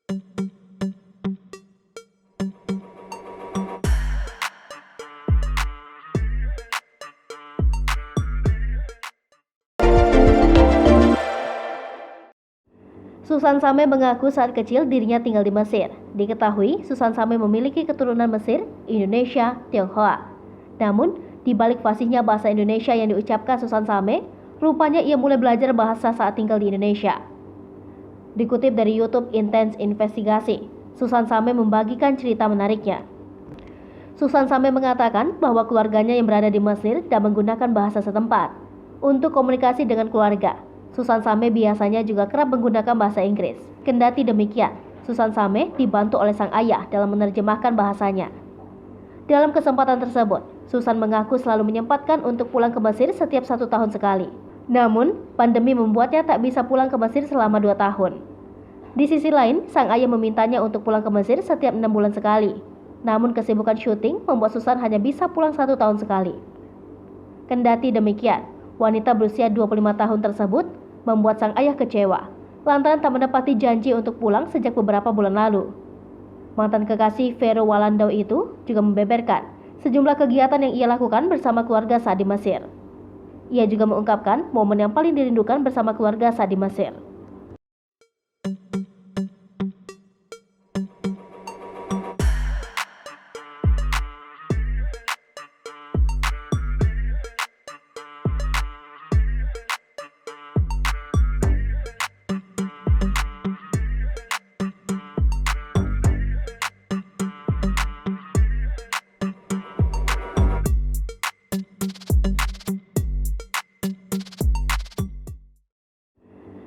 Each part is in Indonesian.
Susan Sameh mengaku saat kecil dirinya tinggal di Mesir. Diketahui, Susan Sameh memiliki keturunan Mesir, Indonesia, Tionghoa. Namun, di balik fasihnya bahasa Indonesia yang diucapkan Susan Sameh, rupanya ia mulai belajar bahasa saat tinggal di Indonesia. Dikutip dari YouTube Intense Investigasi, Susan Sameh membagikan cerita menariknya. Susan Sameh mengatakan bahwa keluarganya yang berada di Mesir dan menggunakan bahasa setempat. Untuk komunikasi dengan keluarga, Susan Sameh biasanya juga kerap menggunakan bahasa Inggris. Kendati demikian, Susan Sameh dibantu oleh sang ayah dalam menerjemahkan bahasanya. Dalam kesempatan tersebut, Susan mengaku selalu menyempatkan untuk pulang ke Mesir setiap 1 tahun sekali. Namun, pandemi membuatnya tak bisa pulang ke Mesir selama 2 tahun. Di sisi lain, sang ayah memintanya untuk pulang ke Mesir setiap 6 bulan sekali. Namun kesibukan syuting membuat Susan hanya bisa pulang 1 tahun sekali. Kendati demikian, wanita berusia 25 tahun tersebut membuat sang ayah kecewa lantaran tak menepati janji untuk pulang sejak beberapa bulan lalu. Mantan kekasih Vero Walandau itu juga membeberkan sejumlah kegiatan yang ia lakukan bersama keluarga saat di Mesir. Ia juga mengungkapkan momen yang paling dirindukan bersama keluarga saat di Mesir.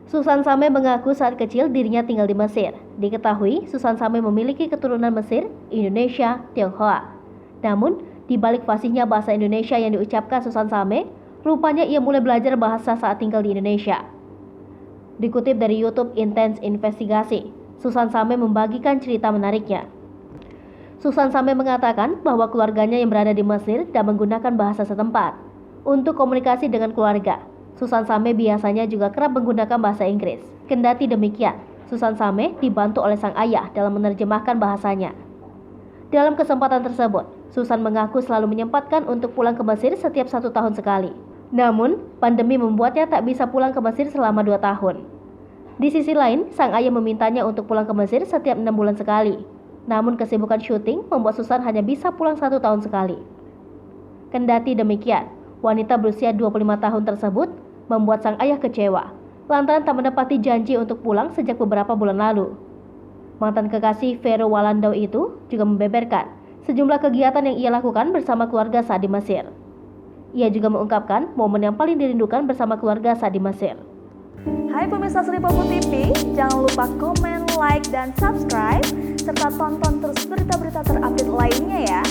Susan Sameh mengaku saat kecil dirinya tinggal di Mesir. Diketahui, Susan Sameh memiliki keturunan Mesir, Indonesia, Tionghoa. Namun, di balik fasihnya bahasa Indonesia yang diucapkan Susan Sameh, rupanya ia mulai belajar bahasa saat tinggal di Indonesia. Dikutip dari YouTube Intense Investigasi, Susan Sameh membagikan cerita menariknya. Susan Sameh mengatakan bahwa keluarganya yang berada di Mesir dan menggunakan bahasa setempat. Untuk komunikasi dengan keluarga, Susan Sameh biasanya juga kerap menggunakan bahasa Inggris. Kendati demikian, Susan Sameh dibantu oleh sang ayah dalam menerjemahkan bahasanya. Dalam kesempatan tersebut, Susan mengaku selalu menyempatkan untuk pulang ke Mesir setiap 1 tahun sekali. Namun, pandemi membuatnya tak bisa pulang ke Mesir selama 2 tahun. Di sisi lain, sang ayah memintanya untuk pulang ke Mesir setiap 6 bulan sekali. Namun kesibukan syuting membuat Susan hanya bisa pulang 1 tahun sekali. Kendati demikian, wanita berusia 25 tahun tersebut membuat sang ayah kecewa lantaran tak menepati janji untuk pulang sejak beberapa bulan lalu. Mantan kekasih Vero Walandau itu juga membeberkan sejumlah kegiatan yang ia lakukan bersama keluarga saat di Mesir. Ia juga mengungkapkan momen yang paling dirindukan bersama keluarga saat di Mesir. Hai pemirsa Sri Popo TV, jangan lupa komen, like, dan subscribe serta tonton terus berita-berita terupdate lainnya ya.